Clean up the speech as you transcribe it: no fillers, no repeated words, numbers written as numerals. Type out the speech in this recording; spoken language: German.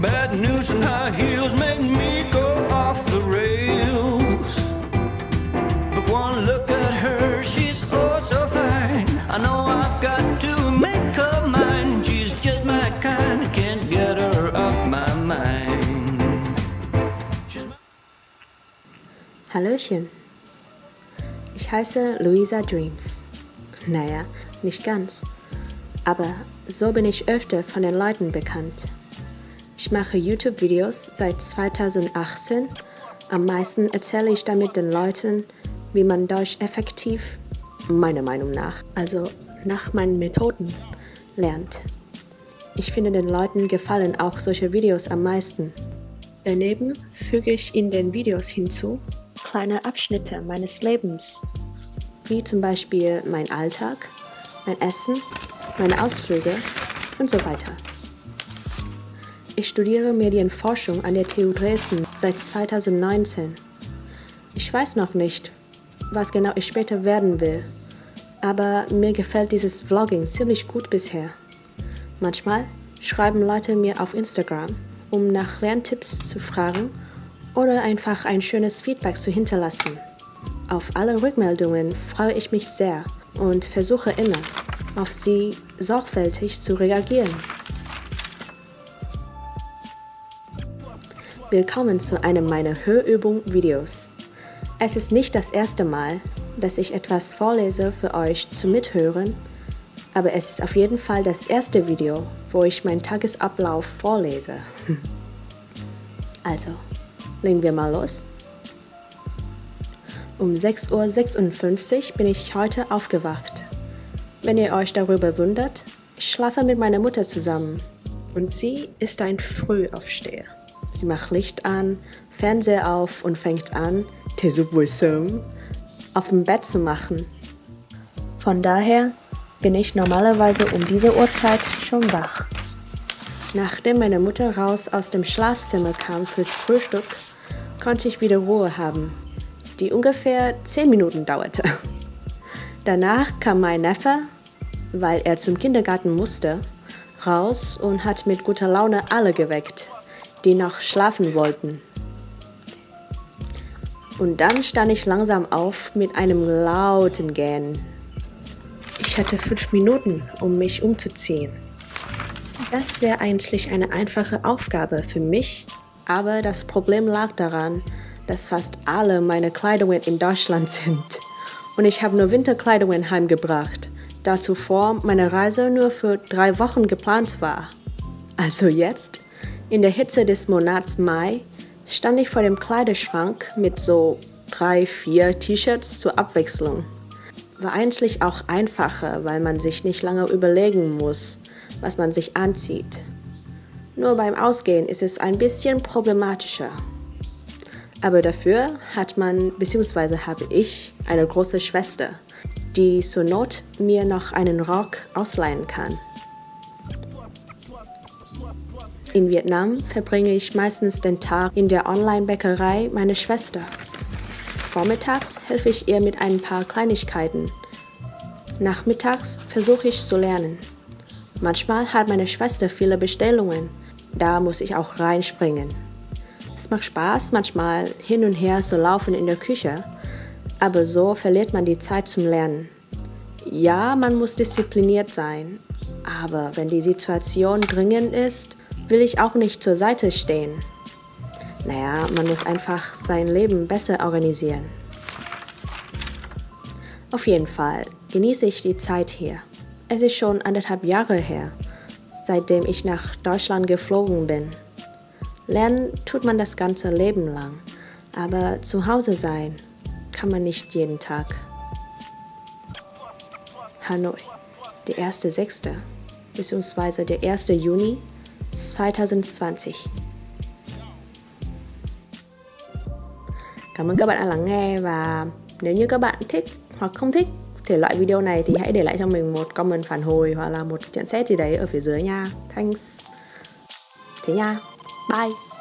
Bad news and high heels made me go off the rails. But one look at her, she's oh so fine. I know I've got to make her mine. She's just my kind, can't get her off my mind. Hallöchen, ich heiße Louisa Dreams. Naja, nicht ganz, aber so bin ich öfter von den Leuten bekannt. Ich mache YouTube-Videos seit 2018. Am meisten erzähle ich damit den Leuten, wie man Deutsch effektiv, meiner Meinung nach, also nach meinen Methoden, lernt. Ich finde, den Leuten gefallen auch solche Videos am meisten. Daneben füge ich in den Videos hinzu kleine Abschnitte meines Lebens, wie zum Beispiel mein Alltag, mein Essen, meine Ausflüge und so weiter. Ich studiere Medienforschung an der TU Dresden seit 2019. Ich weiß noch nicht, was genau ich später werden will, aber mir gefällt dieses Vlogging ziemlich gut bisher. Manchmal schreiben Leute mir auf Instagram, um nach Lerntipps zu fragen oder einfach ein schönes Feedback zu hinterlassen. Auf alle Rückmeldungen freue ich mich sehr und versuche immer, auf sie sorgfältig zu reagieren. Willkommen zu einem meiner Hörübung-Videos. Es ist nicht das erste Mal, dass ich etwas vorlese für euch zum Mithören, aber es ist auf jeden Fall das erste Video, wo ich meinen Tagesablauf vorlese. Also, legen wir mal los. Um 6:56 Uhr bin ich heute aufgewacht. Wenn ihr euch darüber wundert, ich schlafe mit meiner Mutter zusammen und sie ist ein Frühaufsteher. Sie macht Licht an, Fernseher auf und fängt an, Tesubwisum auf dem Bett zu machen. Von daher bin ich normalerweise um diese Uhrzeit schon wach. Nachdem meine Mutter raus aus dem Schlafzimmer kam fürs Frühstück, konnte ich wieder Ruhe haben, die ungefähr 10 Minuten dauerte. Danach kam mein Neffe, weil er zum Kindergarten musste, raus und hat mit guter Laune alle geweckt, die noch schlafen wollten. Und dann stand ich langsam auf mit einem lauten Gähnen. Ich hatte 5 Minuten, um mich umzuziehen. Das wäre eigentlich eine einfache Aufgabe für mich, aber das Problem lag daran, dass fast alle meine Kleidungen in Deutschland sind. Und ich habe nur Winterkleidungen heimgebracht, da zuvor meine Reise nur für 3 Wochen geplant war. Also jetzt, in der Hitze des Monats Mai, stand ich vor dem Kleiderschrank mit so 3, 4 T-Shirts zur Abwechslung. War eigentlich auch einfacher, weil man sich nicht lange überlegen muss, was man sich anzieht. Nur beim Ausgehen ist es ein bisschen problematischer. Aber dafür hat man, bzw. habe ich, eine große Schwester, die zur Not mir noch einen Rock ausleihen kann. In Vietnam verbringe ich meistens den Tag in der Online-Bäckerei meiner Schwester. Vormittags helfe ich ihr mit ein paar Kleinigkeiten. Nachmittags versuche ich zu lernen. Manchmal hat meine Schwester viele Bestellungen, da muss ich auch reinspringen. Es macht Spaß, manchmal hin und her zu laufen in der Küche, aber so verliert man die Zeit zum Lernen. Ja, man muss diszipliniert sein, aber wenn die Situation dringend ist, will ich auch nicht zur Seite stehen. Naja, man muss einfach sein Leben besser organisieren. Auf jeden Fall genieße ich die Zeit hier. Es ist schon 1,5 Jahre her, seitdem ich nach Deutschland geflogen bin. Lernen tut man das ganze Leben lang, aber zu Hause sein kann man nicht jeden Tag. Hanoi, der 1.6. bzw. der 1. Juni 2020. Cảm ơn các bạn đã lắng nghe, và nếu như các bạn thích hoặc không thích thể loại video này thì hãy để lại cho mình một comment phản hồi hoặc là một nhận xét gì đấy ở phía dưới nha. Thanks. Thế nha. Bye.